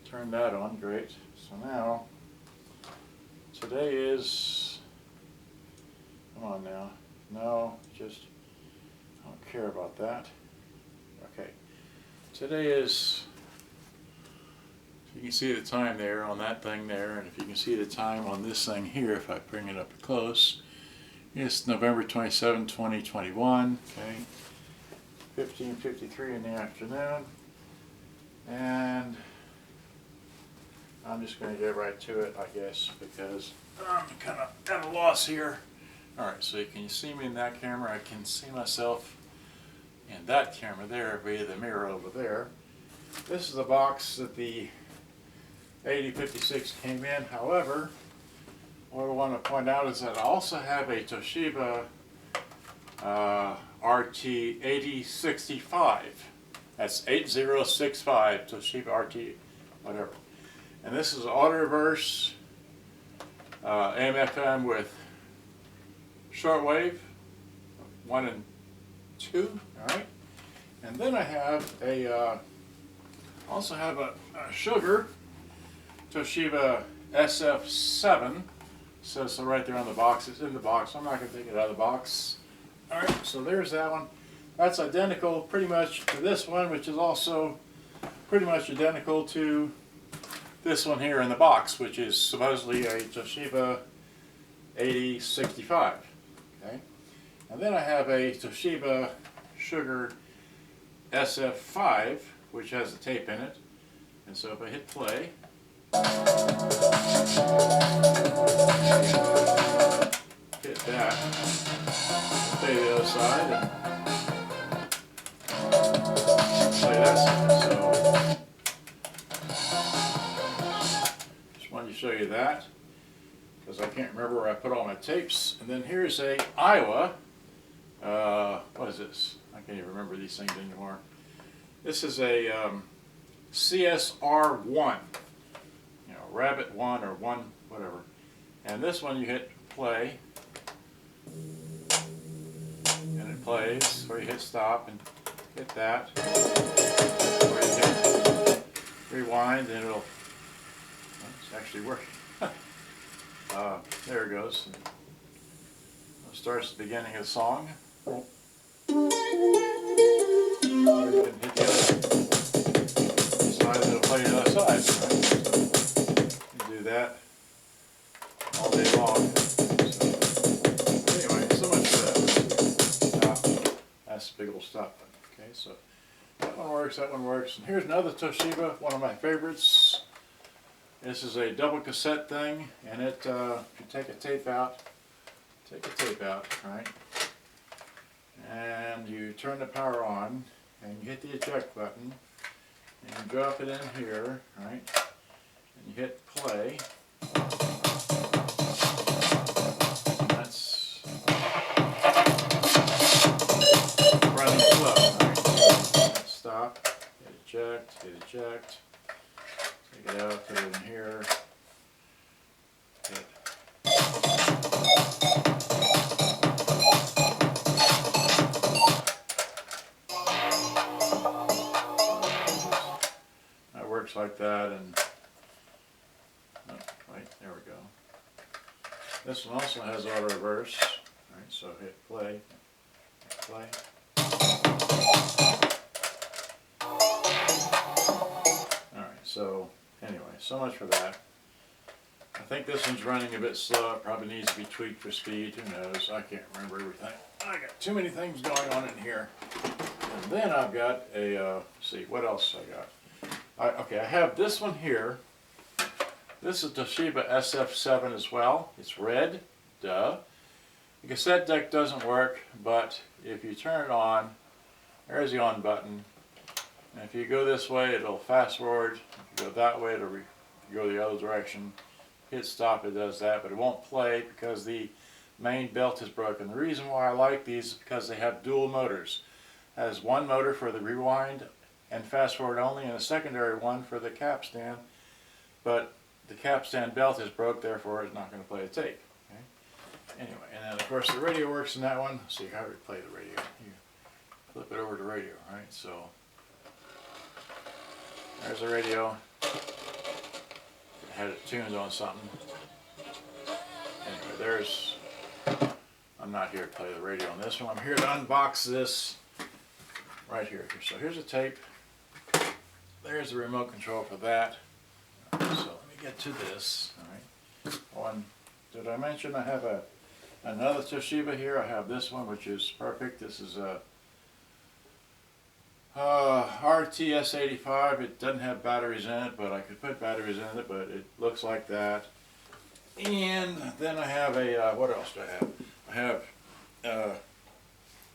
Turn that on, great. So now, today is, come on now, no, just, I don't care about that. Okay, today is, you can see the time there on that thing there, and if you can see the time on this thing here, if I bring it up close, it's November 27, 2021, okay, 15:53 in the afternoon, and I'm just going to get right to it, I guess, because I'm kind of at a loss here. Alright, so can you see me in that camera? I can see myself in that camera there via the mirror over there. This is the box that the 8056 came in. However, what I want to point out is that I also have a Toshiba RT-8065. That's 8065 Toshiba RT, whatever. And this is auto reverse, AM/FM with shortwave, 1 and 2. All right. And then I have a, also have a Sugar Toshiba SF7. Says so right there on the box. It's in the box. I'm not going to take it out of the box. All right. So there's that one. That's identical pretty much to this one, which is also pretty much identical to this one here in the box, which is supposedly a Toshiba 8065. Okay, and then I have a Toshiba Sugar SF5, which has the tape in it. And so if I hit play, hit that, play the other side, and play that side. So just wanted to show you that, because I can't remember where I put all my tapes. And then here's a Iowa, what is this? I can't even remember these things anymore. This is a CSR1, you know, Rabbit 1 or 1, whatever. And this one you hit play, and it plays, or you hit stop and hit that, or you hit rewind and it'll, well, it's actually working. There it goes. It starts the beginning of the song. Or you can hit the other side and it'll play the other side. Right? So you do that all day long. So anyway, so much for that. Stop. That's the big old stop button. Okay, so that one works, that one works. And here's another Toshiba, one of my favorites. This is a double cassette thing, and it, if you take a tape out, right, and you turn the power on, and you hit the eject button, and you drop it in here, right, and you hit play, and that's running slow, right, stop, hit eject, take it out, put it in here, hit. That works like that, and oh, right, there we go. This one also has auto reverse, right, so hit play, Alright, so anyway, so much for that. I think this one's running a bit slow. It probably needs to be tweaked for speed. Who knows? I can't remember everything. I got too many things going on in here. And then I've got a, let's see, what else I got? Okay, I have this one here. This is Toshiba SF7 as well. It's red, duh. The cassette deck doesn't work, but if you turn it on, there's the on button. And if you go this way, it'll fast forward. If you go that way, it'll go the other direction. Hit stop, it does that, but it won't play because the main belt is broken. The reason why I like these is because they have dual motors. It has one motor for the rewind and fast forward only, and a secondary one for the capstan. But the capstan belt is broke, therefore it's not going to play the tape. Okay? Anyway, and then of course the radio works in that one. Let's see how do we play the radio. You flip it over to radio, right? So there's the radio. had it tuned on something. Anyway, there's, I'm not here to play the radio on this one. I'm here to unbox this right here. So here's a tape. There's the remote control for that. Right, so let me get to this. All right. One, did I mention I have another Toshiba here? I have this one, which is perfect. This is a RT-8056. It doesn't have batteries in it, but I could put batteries in it, but it looks like that. And then I have a, what else do I have? I have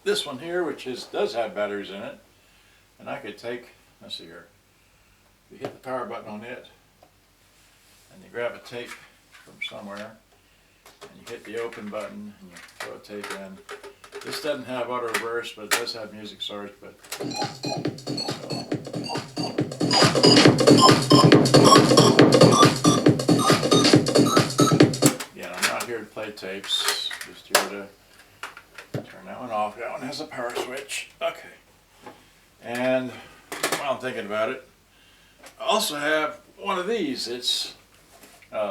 this one here, which does have batteries in it. And I could take, let's see here, you hit the power button on it, and you grab a tape from somewhere, and you hit the open button, and you throw a tape in. This doesn't have auto reverse, but it does have music source. But yeah, I'm not here to play tapes. Just here to turn that one off. That one has a power switch. Okay. And while I'm thinking about it, I also have one of these. It's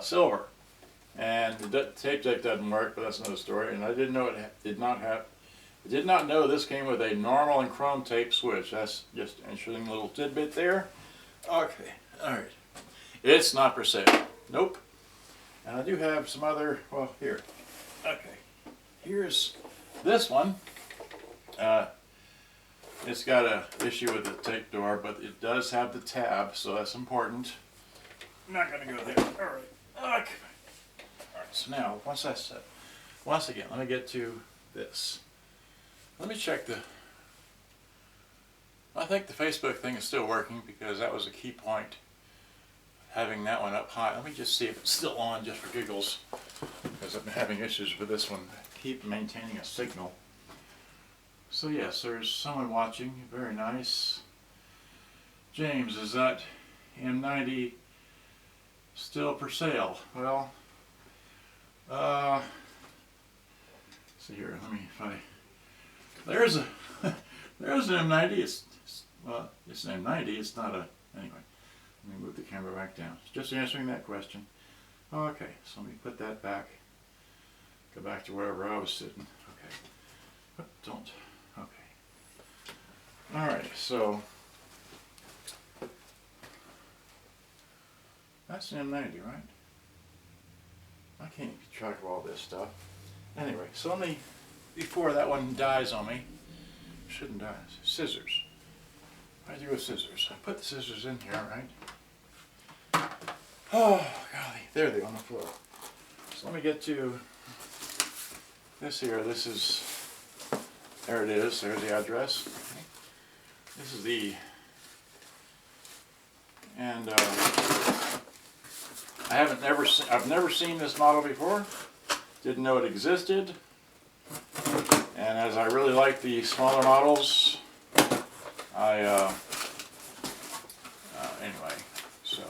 silver, and the tape deck doesn't work, but that's another story. And I didn't know it did not have. I did not know this came with a normal and chrome tape switch. That's just an interesting little tidbit there. Okay, all right. It's not for sale. Nope. And I do have some other. Well, here. Okay. Here's this one. It's got an issue with the tape door, but it does have the tab, so that's important. I'm not going to go there. All right. Okay. All right. So now, once that's set, once again, let me get to this. Let me check the. I think the Facebook thing is still working because that was a key point. Having that one up high. Let me just see if it's still on, just for giggles, because I've been having issues with this one. Keep maintaining a signal. So yes, there's someone watching. Very nice. James, is that M90 still for sale? Well, see here. Let me if I. There's a there's an M90. Well, it's an M90. It's not a. Anyway, let me move the camera back down. Just answering that question. Okay, so let me put that back. Go back to wherever I was sitting. Okay. But don't. Okay. All right. So that's an M90, right? I can't keep track of all this stuff. Anyway, so let me. Before that one dies on me, shouldn't die. Scissors. I do with scissors. I put the scissors in here, right? Oh, golly, there they are on the floor. So let me get to this here. This is, there it is. There's the address. This is the, and I've never seen this model before. Didn't know it existed. And as I really like the smaller models, anyway, so,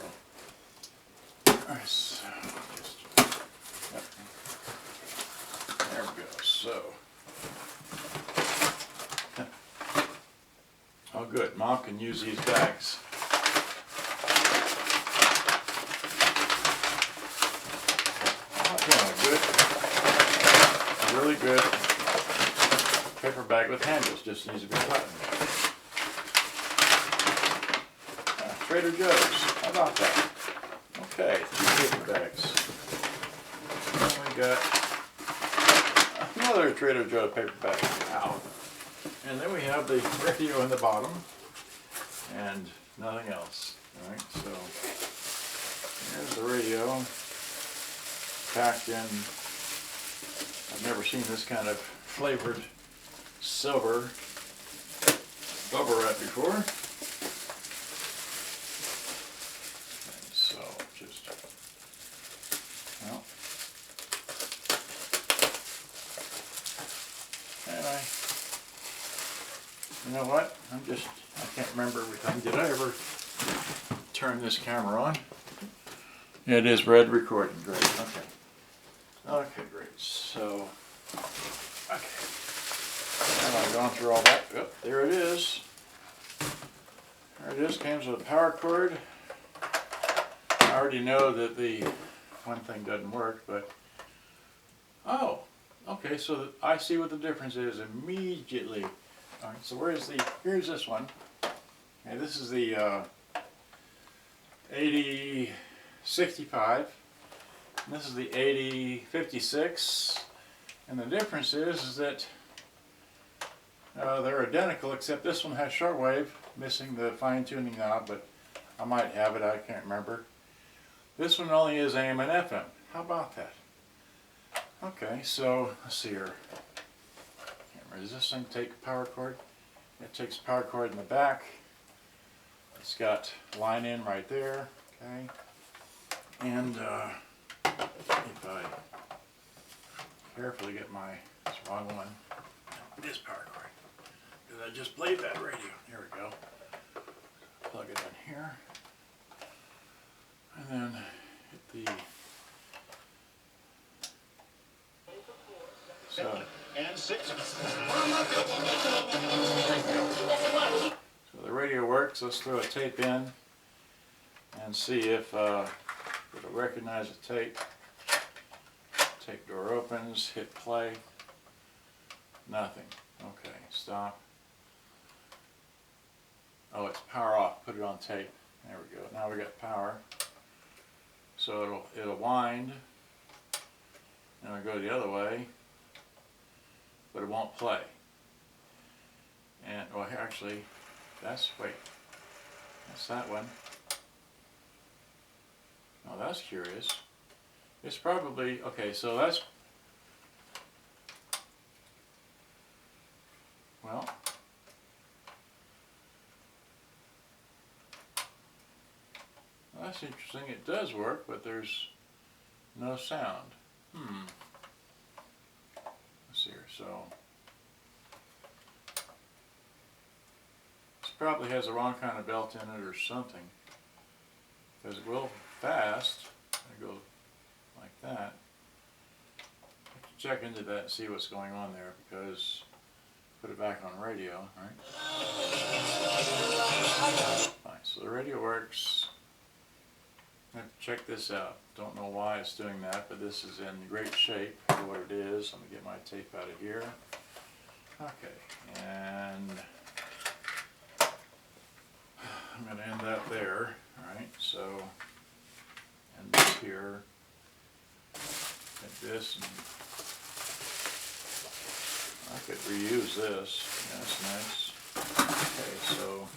alright, so just, yep. There we go, so, oh good, Mom can use these bags. Oh, yeah, good, really good. Paper bag with handles, just needs to be flattened. Trader Joe's, how about that? Okay, 2 paper bags. Then we got another Trader Joe paper bag. Ow. And then we have the radio in the bottom and nothing else. Alright, so here's the radio packed in. I've never seen this kind of flavored silver bubble wrap before. And so just, well, anyway, you know what? I can't remember everything. Did I ever turn this camera on? Yeah, it is red recording. Great. Okay. Okay, great. So, okay. And I've gone through all that. Yep, there it is. There it is. Comes with a power cord, power already know that the one thing doesn't work, but oh, okay, so I see what the difference is immediately. All right, so here's this one. Okay, this is the 8065. This is the 8056. And the difference is that they're identical, except this one has shortwave, missing the fine-tuning knob, but I might have it, I can't remember. This one only is AM and FM. How about that? Okay, so let's see here. Does this thing take a power cord? It takes a power cord in the back. It's got line in right there. Okay, and if I carefully get this wrong one, this power cord, because I just played that radio. Here we go. Plug it in here, and then hit the. So the radio works. Let's throw a tape in and see if it'll recognize the tape. Tape door opens, hit play. Nothing. Okay, stop. Oh, it's power off. Put it on tape. There we go. Now we got power. So it'll wind. And it'll go the other way, but it won't play. And well, actually, that's that one. Oh, that's curious. It's probably okay. So that's well. That's interesting. It does work, but there's no sound. Let's see here. So this probably has the wrong kind of belt in it or something, because it will fast. It goes like that. I have to check into that and see what's going on there, because put it back on radio, right? Fine. So the radio works. I have to check this out. Don't know why it's doing that, but this is in great shape for what it is. Let me get my tape out of here. Okay, and I'm going to end that there. All right, so end this here. Take this, and I could reuse this. Yeah, that's nice. Okay, so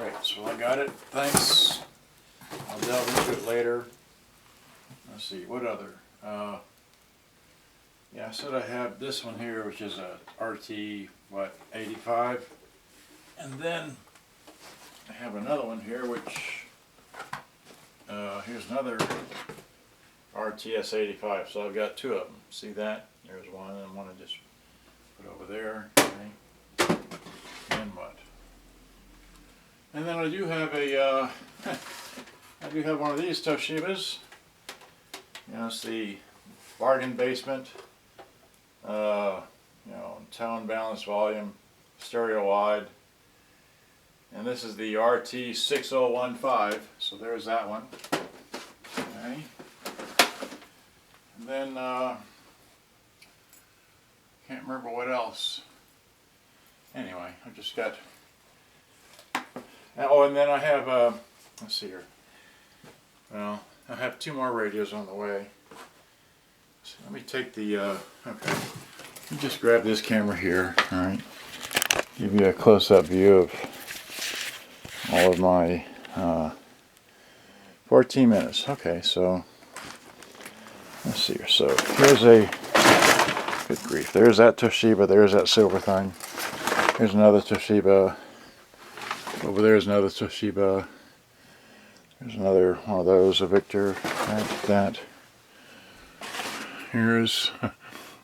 right, so I got it. Thanks. I'll delve into it later. Let's see, what other? Yeah, I said I have this one here, which is a RT-85, and then I have another one here, which here's another RTS-85. So I've got two of them. See that? There's one, and one I just put over there. Okay. And what? And then I do have a. I do have one of these Toshibas. You know, it's the bargain basement. You know, tone, balance, volume, stereo wide. And this is the RT-8056. So there's that one. Okay. And then can't remember what else. Anyway, I just got. Oh, and then I have. Let's see here. Well, I have two more radios on the way. So let me take the, okay, let me just grab this camera here, alright, give you a close-up view of all of my 14 minutes. Okay, so, let's see here. So, here's a, good grief, there's that Toshiba, there's that silver thing. Here's another Toshiba, over there's another Toshiba. There's another one of those, a Victor, that. Here's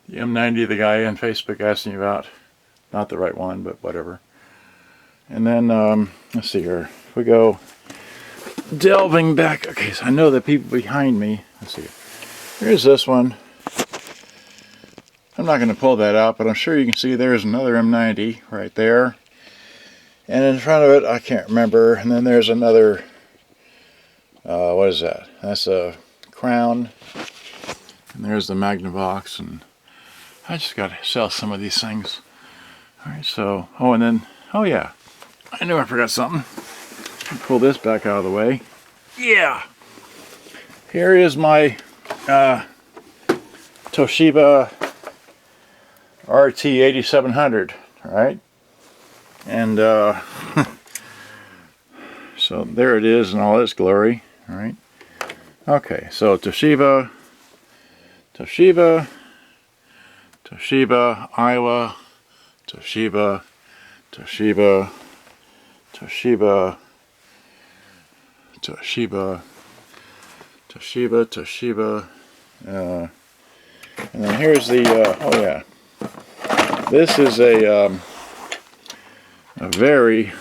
the M90 the guy on Facebook asked me about. Not the right one, but whatever. And then, let's see here. If we go delving back, okay, so I know the people behind me. Let's see. Here's this one. I'm not going to pull that out, but I'm sure you can see there's another M90 right there. And in front of it, I can't remember. And then there's another what is that? That's a crown. And there's the Magnavox, and I just got to sell some of these things. Alright, so, oh, and then, oh yeah, I knew I forgot something. Pull this back out of the way. Yeah! Here is my Toshiba RT-8700, alright? And, so there it is in all its glory, alright? Okay, so Toshiba, Iowa, Toshiba, and then here's the, oh yeah, this is a very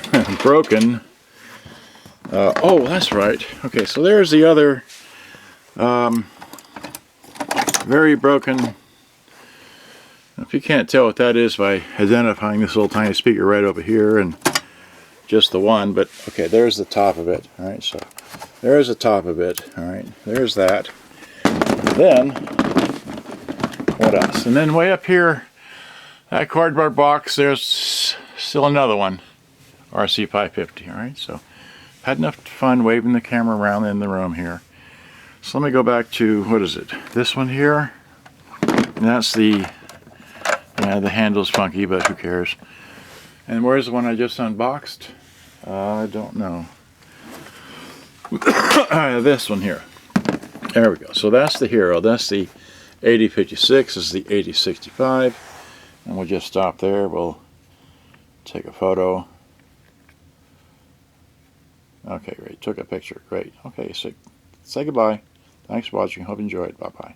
broken, oh, that's right, okay, so there's the other, very broken. If you can't tell what that is by identifying this little tiny speaker right over here and just the one, but okay, there's the top of it. All right, so there's the top of it. All right, there's that. Then what else? And then way up here, that cardboard box, there's still another one, RC550. All right, so had enough fun waving the camera around in the room here. So let me go back to, what is it? This one here. And that's the, yeah, the handle's funky, but who cares? And where's the one I just unboxed? I don't know. This one here. There we go. So that's the hero. That's the 8056. This is the 8065. And we'll just stop there. We'll take a photo. Okay, great. Took a picture. Great. Okay, so say goodbye. Thanks for watching. Hope you enjoyed. Bye-bye.